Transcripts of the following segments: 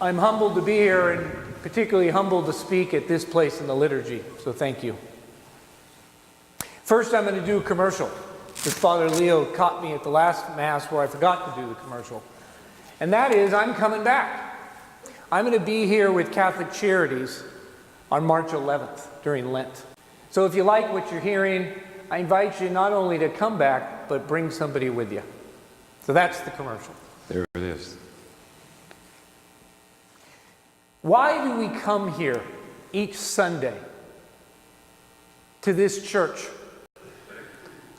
I'm humbled to be here and particularly humbled to speak at this place in the liturgy, so thank you. First, I'm going to do a commercial, because Father Leo caught me at the last Mass where I forgot to do the commercial. And that is, I'm coming back. I'm going to be here with Catholic Charities on March 11th during Lent. So if you like what you're hearing, I invite you not only to come back, but bring somebody with you. So that's the commercial. There it is. Why do we come here each Sunday to this church?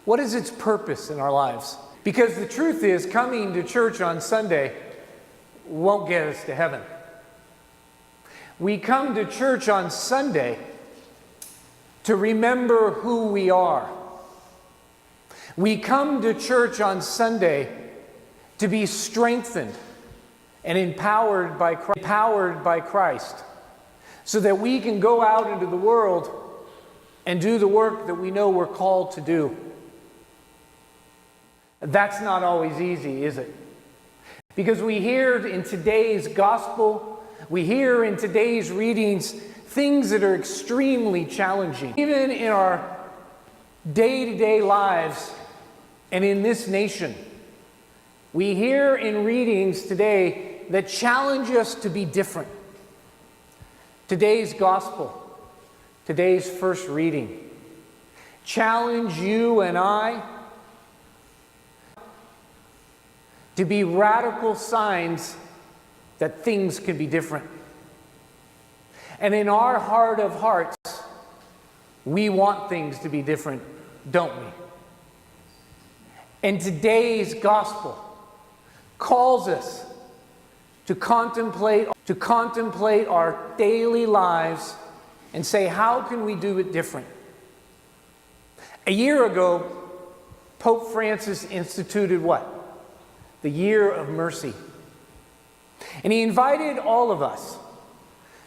What is its purpose in our lives? Because the truth is, coming to church on Sunday won't get us to heaven. We come to church on Sunday to remember who we are. We come to church on Sunday to be strengthened and empowered by Christ, so that we can go out into the world and do the work that we know we're called to do. That's not always easy, is it? Because we hear in today's gospel, we hear in today's readings things that are extremely challenging. Even in our day-to-day lives and in this nation, we hear in readings today that challenge us to be different. Today's gospel, today's first reading, challenge you and I to be radical signs that things can be different. And in our heart of hearts, we want things to be different, don't we? And today's gospel calls us to contemplate our daily lives and say, how can we do it different? A year ago, Pope Francis instituted what? The Year of Mercy. And he invited all of us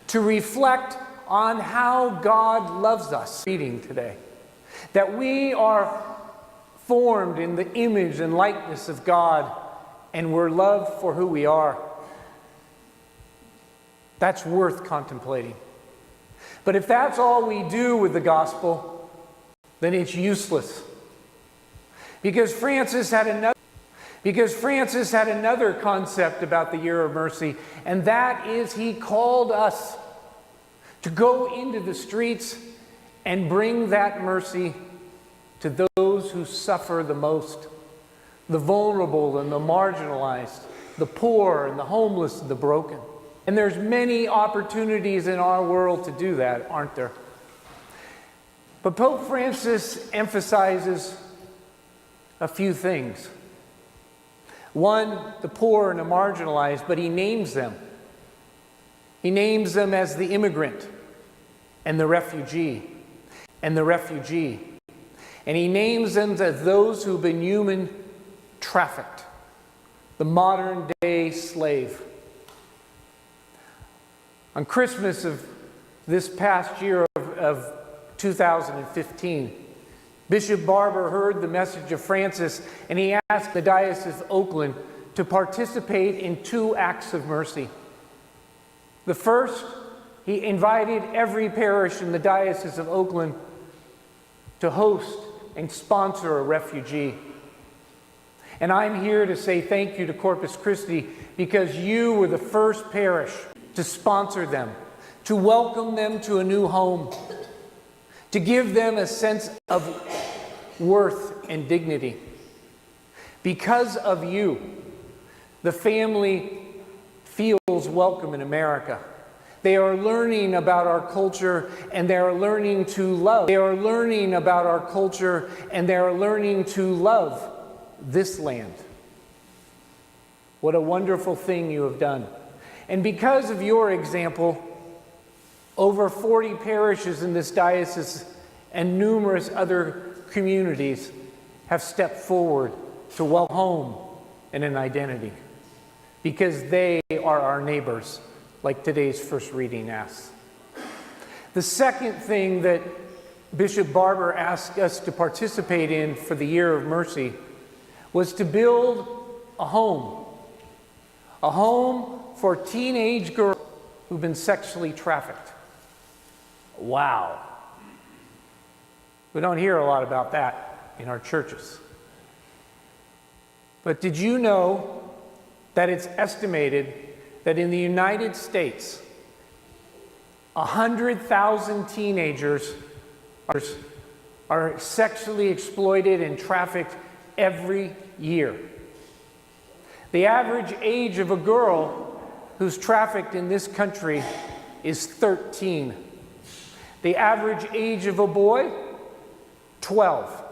to reflect on how God loves us. Reading today, that we are formed in the image and likeness of God, and we're loved for who we are. That's worth contemplating. But if that's all we do with the gospel, then it's useless. Because Francis had another concept about the Year of Mercy, and that is he called us to go into the streets and bring that mercy to those who suffer the most, the vulnerable and the marginalized, the poor and the homeless and the broken. And there's many opportunities in our world to do that, aren't there? But Pope Francis emphasizes a few things. One, the poor and the marginalized, but he names them. He names them as the immigrant and the refugee and the refugee. And he names them as those who've been human trafficked, the modern day slave. On Christmas of this past year of 2015, Bishop Barber heard the message of Francis, and he asked the Diocese of Oakland to participate in 2 acts of mercy. The first, he invited every parish in the Diocese of Oakland to host and sponsor a refugee. And I'm here to say thank you to Corpus Christi, because you were the first parish to sponsor them, to welcome them to a new home, to give them a sense of worth and dignity. Because of you, the family feels welcome in America. They are learning about our culture, and they are learning to love. They are learning about our culture, and they are learning to love this land. What a wonderful thing you have done. And because of your example, over 40 parishes in this diocese and numerous other communities have stepped forward to welcome home and an identity, because they are our neighbors, like today's first reading asks. The second thing that Bishop Barber asked us to participate in for the Year of Mercy was to build a home for teenage girls who've been sexually trafficked. Wow. We don't hear a lot about that in our churches. But did you know that it's estimated that in the United States, 100,000 teenagers are sexually exploited and trafficked every year? The average age of a girl who's trafficked in this country is 13. The average age of a boy, 12.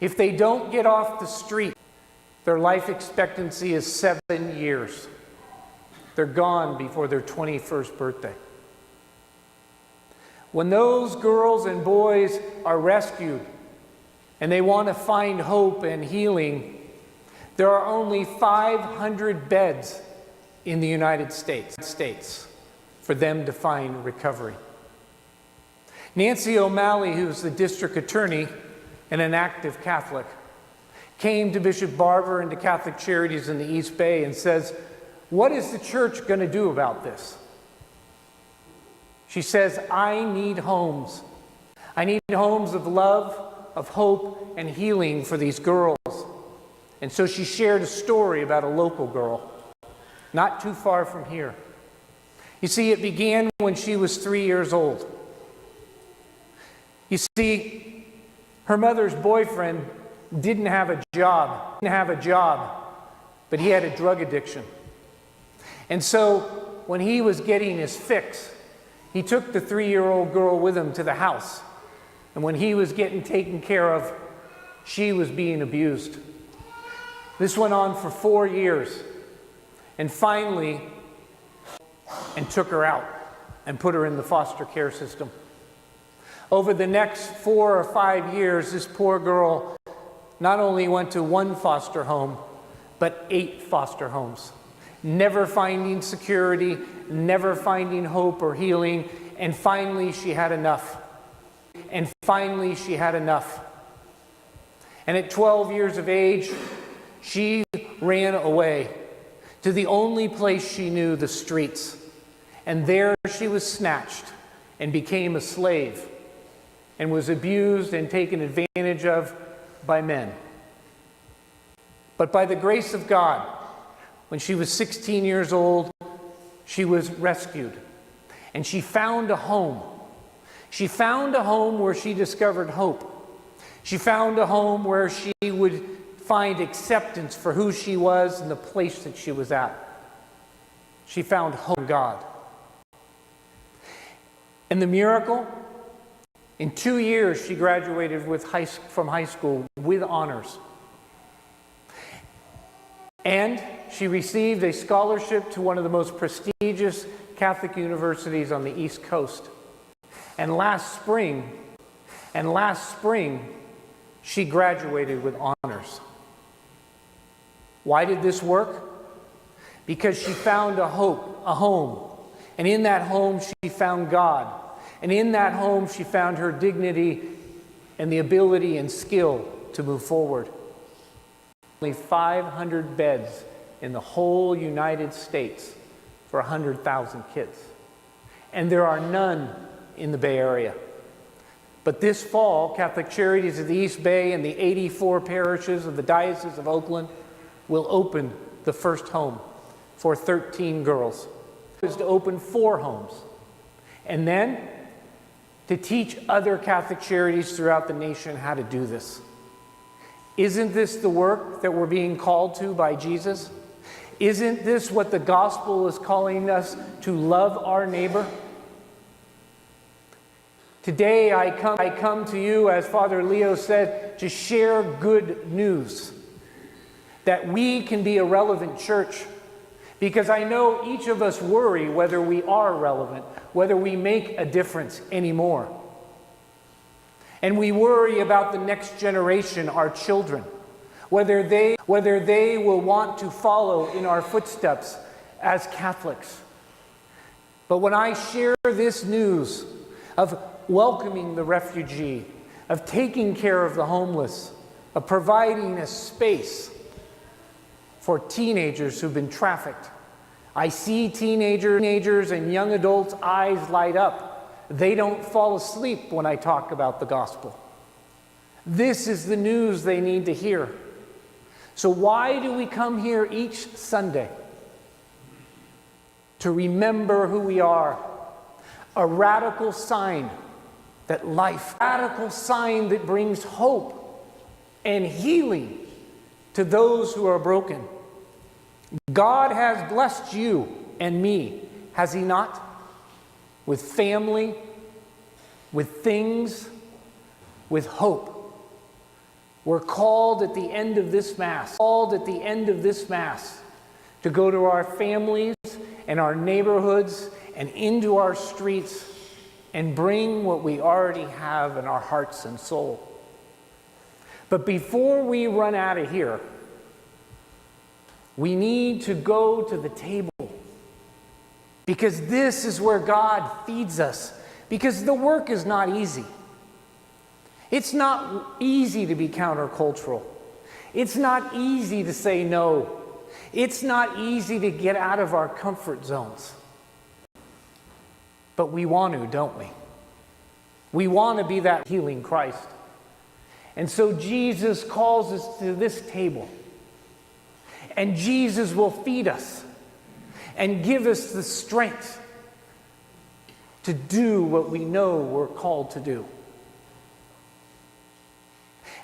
If they don't get off the street, their life expectancy is 7 years. They're gone before their 21st birthday. When those girls and boys are rescued and they want to find hope and healing, there are only 500 beds in the United States for them to find recovery. Nancy O'Malley, who's the district attorney and an active Catholic, came to Bishop Barber and to Catholic Charities in the East Bay and says, "What is the church going to do about this?" She says, "I need homes. I need homes of love, of hope, and healing for these girls." And so she shared a story about a local girl, not too far from here. You see, it began when she was 3 years old. You see, her mother's boyfriend didn't have a job, but he had a drug addiction. And so when he was getting his fix, he took the 3-year-old girl with him to the house. And when he was getting taken care of, she was being abused. This went on for 4 years. And finally, took her out and put her in the foster care system. Over the next 4 or 5 years, this poor girl not only went to 1 foster home, but 8 foster homes, never finding security, never finding hope or healing, and finally she had enough. And at 12 years of age, she ran away to the only place she knew, the streets. And there she was snatched and became a slave and was abused and taken advantage of by men. But by the grace of God, when she was 16 years old, she was rescued. And she found a home. She found a home where she discovered hope. She found a home where she would find acceptance for who she was and the place that she was at. She found hope in God. And the miracle? In 2 years, she graduated from high school with honors. And she received a scholarship to one of the most prestigious Catholic universities on the East Coast. And last spring, she graduated with honors. Why did this work? Because she found a home. And in that home, she found God. And in that home, she found her dignity and the ability and skill to move forward. Only 500 beds in the whole United States for 100,000 kids. And there are none in the Bay Area. But this fall, Catholic Charities of the East Bay and the 84 parishes of the Diocese of Oakland will open the first home for 13 girls. It is to open 4 homes. And then to teach other Catholic charities throughout the nation how to do this. Isn't this the work that we're being called to by Jesus? Isn't this what the gospel is calling us to love our neighbor? Today I come to you, as Father Leo said, to share good news. That we can be a relevant church. Because I know each of us worry whether we are relevant, whether we make a difference anymore. And we worry about the next generation, our children, whether they will want to follow in our footsteps as Catholics. But when I share this news of welcoming the refugee, of taking care of the homeless, of providing a space for teenagers who've been trafficked, I see teenagers and young adults' eyes light up. They don't fall asleep when I talk about the gospel. This is the news they need to hear. So why do we come here each Sunday? To remember who we are. A radical sign that life, a radical sign that brings hope and healing to those who are broken. God has blessed you and me, has He not? With family, with things, with hope. We're called at the end of this Mass, to go to our families and our neighborhoods and into our streets and bring what we already have in our hearts and soul. But before we run out of here, we need to go to the table, because this is where God feeds us, because the work is not easy. It's not easy to be countercultural. It's not easy to say no. It's not easy to get out of our comfort zones. But we want to, don't we? We want to be that healing Christ. And so Jesus calls us to this table. And Jesus will feed us and give us the strength to do what we know we're called to do.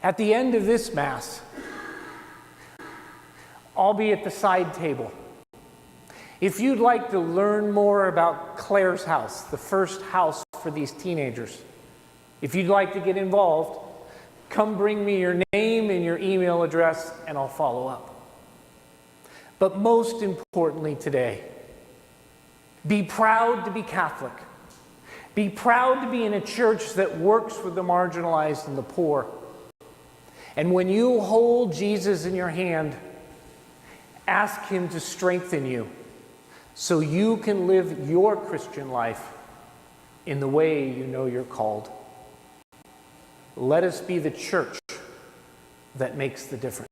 At the end of this Mass, I'll be at the side table. If you'd like to learn more about Claire's house, the first house for these teenagers, if you'd like to get involved, come bring me your name and your email address and I'll follow up. But most importantly today, be proud to be Catholic. Be proud to be in a church that works with the marginalized and the poor. And when you hold Jesus in your hand, ask Him to strengthen you so you can live your Christian life in the way you know you're called. Let us be the church that makes the difference.